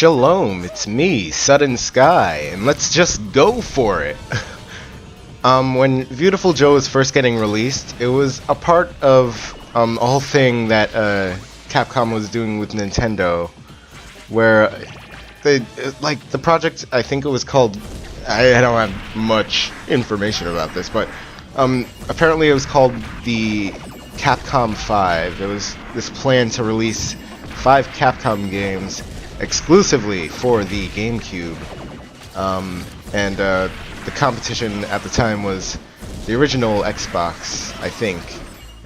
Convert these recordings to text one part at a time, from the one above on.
Shalom, it's me, Sudden Skye, and let's just go for it! When Viewtiful Joe was first getting released, it was a part of a whole thing that Capcom was doing with Nintendo, where the project, I think it was called, I don't have much information about this, but apparently it was called the Capcom 5. It was this plan to release 5 Capcom games exclusively for the GameCube, and the competition at the time was the original Xbox, I think,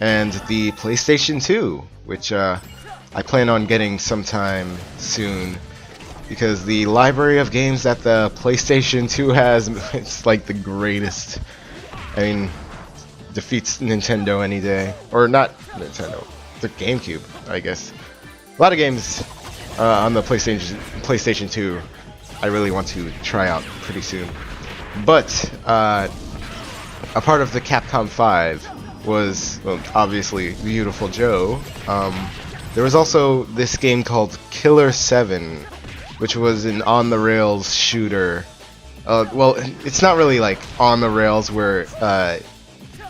and the PlayStation 2, which I plan on getting sometime soon, because the library of games that the PlayStation 2 has, it's like the greatest. I mean, defeats Nintendo any day. Or not Nintendo, the GameCube, I guess. A lot of games on the PlayStation 2 I really want to try out pretty soon. But a part of the Capcom 5 was, well, obviously Viewtiful Joe. There was also this game called Killer 7, which was an on-the-rails shooter. Well, it's not really like on the rails where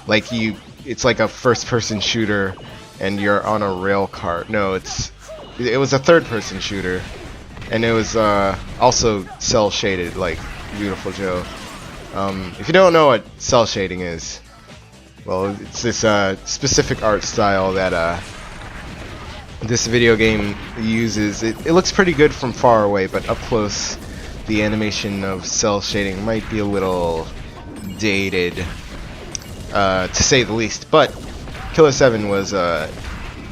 it's like a first-person shooter and you're on a rail car. No, it was a third-person shooter, and it was also cel-shaded like Viewtiful Joe. If you don't know what cel shading is, well, it's this specific art style that this video game uses. It looks pretty good from far away, but up close, the animation of cel shading might be a little dated, to say the least. But Killer 7 was a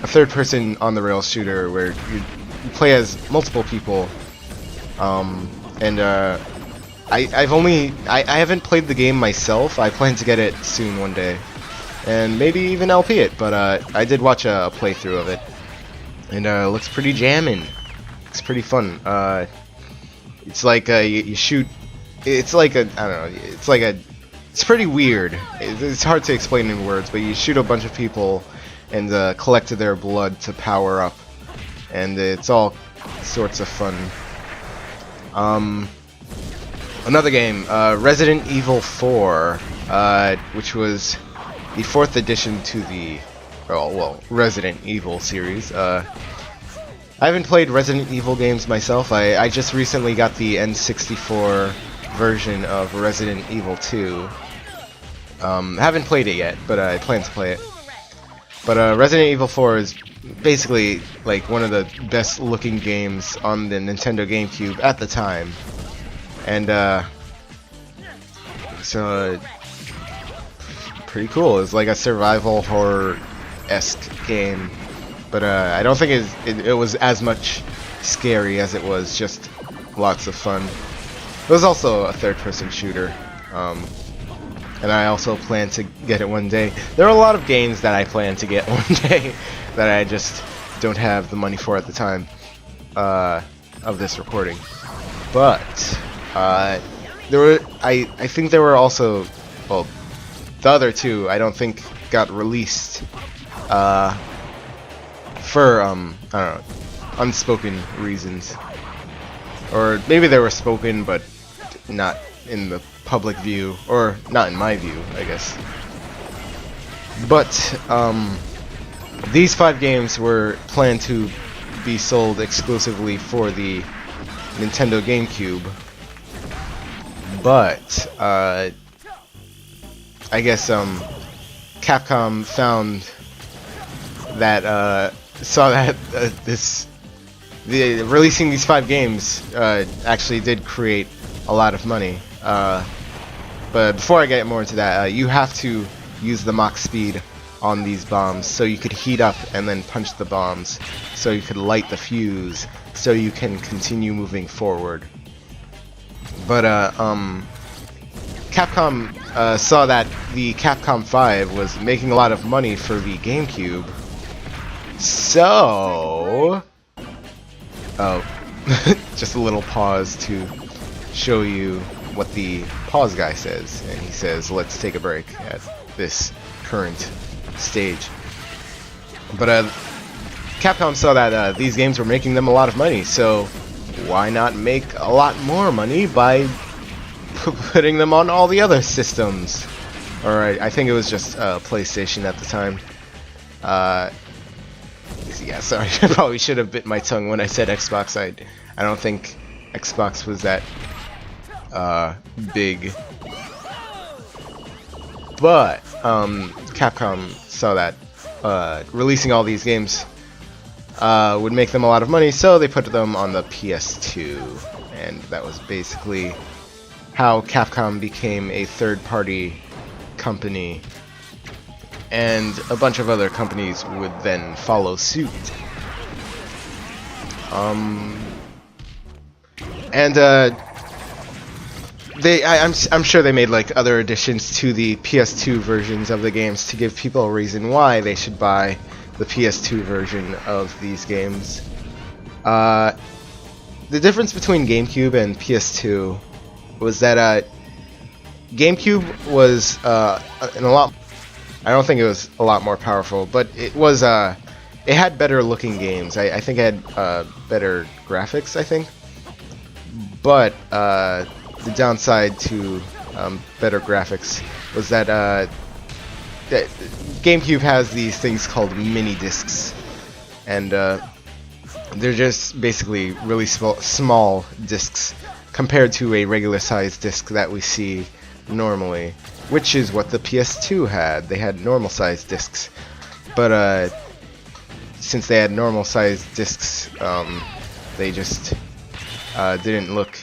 third-person on-the-rails shooter where you play as multiple people, and I haven't played the game myself. I plan to get it soon one day, and maybe even LP it. But I did watch a playthrough of it, and it looks pretty jammin'. It's pretty fun. It's like you shoot. It's like I don't know. It's pretty weird. It's hard to explain in words, but you shoot a bunch of people and collect their blood to power up, and it's all sorts of fun. Another game, Resident Evil 4, which was the 4th edition to the Resident Evil series. I haven't played Resident Evil games myself. I just recently got the N64 version of Resident Evil 2. Haven't played it yet, but I plan to play it. But Resident Evil 4 is basically like one of the best looking games on the Nintendo GameCube at the time. And so pretty cool. It's like a survival horror-esque game, but I don't think it was as much scary as it was just lots of fun. It was also a third-person shooter, and I also plan to get it one day. There are a lot of games that I plan to get one day that I just don't have the money for at the time of this recording. But I think there were also, well, the other two I don't think got released for I don't know, unspoken reasons, or maybe they were spoken but not in the public view, or not in my view, I guess. But these 5 games were planned to be sold exclusively for the Nintendo GameCube. But I guess Capcom found that saw that releasing these 5 games actually did create a lot of money. But before I get more into that, you have to use the Mach speed on these bombs so you could heat up and then punch the bombs, so you could light the fuse, so you can continue moving forward. But Capcom saw that the Capcom 5 was making a lot of money for the GameCube, so just a little pause to show you what the pause guy says, and he says, let's take a break at this current stage. But Capcom saw that these games were making them a lot of money, so why not make a lot more money by putting them on all the other systems? Or I think it was just PlayStation at the time. Yeah, sorry, I probably should have bit my tongue when I said Xbox. I don't think Xbox was that big. But Capcom saw that releasing all these games would make them a lot of money, so they put them on the PS2, and that was basically how Capcom became a third-party company, and a bunch of other companies would then follow suit. I'm sure they made like other additions to the PS2 versions of the games to give people a reason why they should buy the PS2 version of these games. The difference between GameCube and PS2 was that GameCube was in a lot. I don't think it was a lot more powerful, but it was. It had better looking games. I think it had better graphics. I think, but the downside to better graphics was that GameCube has these things called mini discs, and they're just basically really small discs compared to a regular sized disc that we see normally, which is what the PS2 had. They had normal sized discs, but since they had normal sized discs, they just didn't look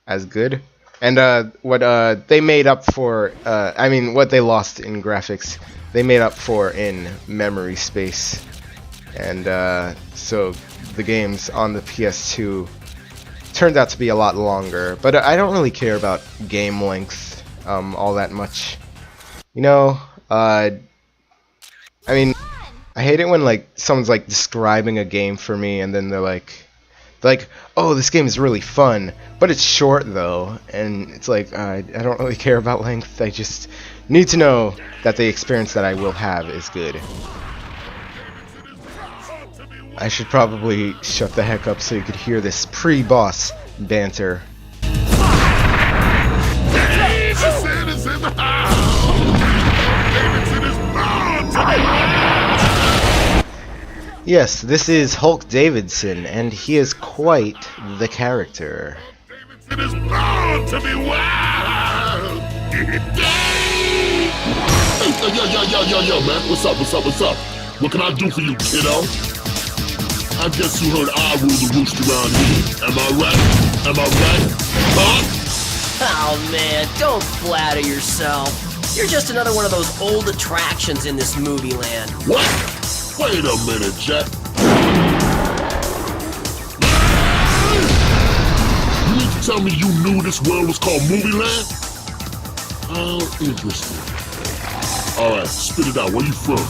as good. And what they made up for, I mean, what they lost in graphics, they made up for in memory space. And so the games on the PS2 turned out to be a lot longer. But I don't really care about game length all that much. You know, I mean, I hate it when like someone's like describing a game for me, and then they're like, oh, this game is really fun, but it's short though, and it's like, I don't really care about length. I just need to know that the experience that I will have is good. I should probably shut the heck up so you could hear this pre-boss banter. Yes, this is Hulk Davidson, and he is quite the character. Davidson is born to be wild. Yo, man, what's up? What can I do for you, kiddo? I guess you heard I rule the roost around here. Am I right? Huh? Oh man, don't flatter yourself. You're just another one of those old attractions in this movie land. What? Wait a minute, Jack. You mean to tell me you knew this world was called Movie Land? Oh, interesting. Alright, spit it out. Where you from?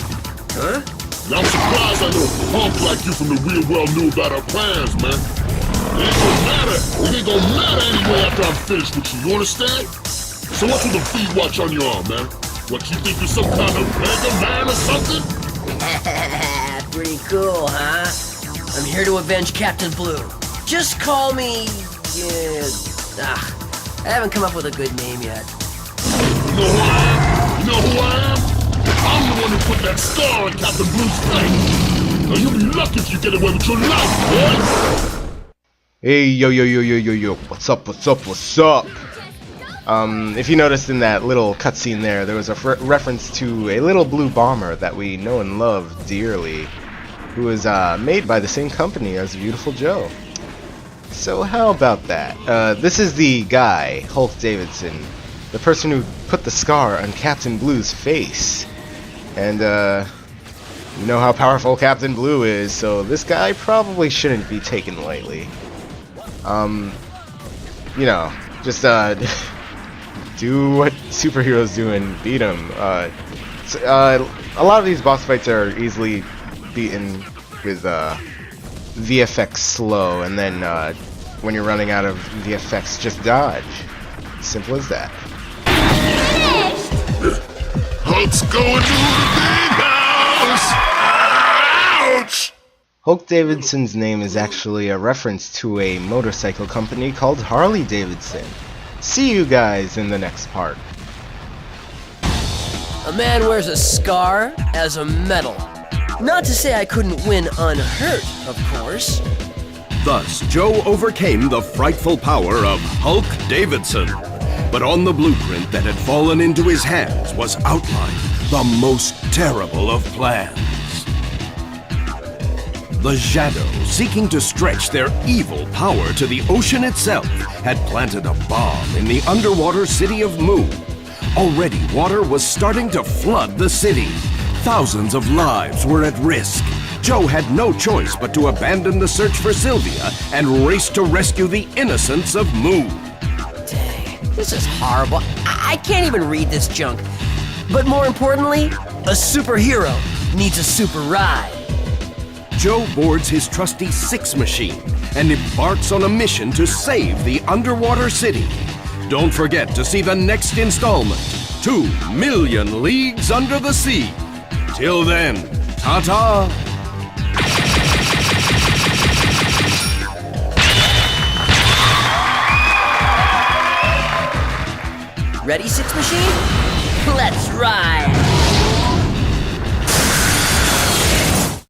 Huh? Now I'm surprised I know a punk like you from the real world knew about our plans, man. It ain't gonna matter anyway after I'm finished with you understand? So what's with the feed watch on your arm, man? What, you think you're some kind of mega man or something? Pretty cool, huh? I'm here to avenge Captain Blue. Just call me... I haven't come up with a good name yet. You know who I am? I'm the one who put that star on Captain Blue's face. Now you'll be lucky if you get away with your life, boy. Hey, yo, what's up? If you noticed in that little cutscene there was a reference to a little blue bomber that we know and love dearly, who was made by the same company as Viewtiful Joe. So how about that? This is the guy, Hulk Davidson, the person who put the scar on Captain Blue's face. And you know how powerful Captain Blue is, so this guy probably shouldn't be taken lightly. You know, just do what superheroes do and beat him. A lot of these boss fights are easily beaten with VFX slow, and then when you're running out of VFX, just dodge. Simple as that. Hulk's going to the big house! Ouch! Hulk Davidson's name is actually a reference to a motorcycle company called Harley Davidson. See you guys in the next part. A man wears a scar as a medal. Not to say I couldn't win unhurt, of course. Thus, Joe overcame the frightful power of Hulk Davidson. But on the blueprint that had fallen into his hands was outlined the most terrible of plans. The Shadow, seeking to stretch their evil power to the ocean itself, had planted a bomb in the underwater city of Mu. Already, water was starting to flood the city. Thousands of lives were at risk. Joe had no choice but to abandon the search for Sylvia and race to rescue the innocents of Mu. Dang, this is horrible. I can't even read this junk. But more importantly, a superhero needs a super ride. Joe boards his trusty Six machine and embarks on a mission to save the underwater city. Don't forget to see the next installment, 2 Million Leagues Under the Sea. Till then, ta-ta! Ready, Six Machine? Let's ride!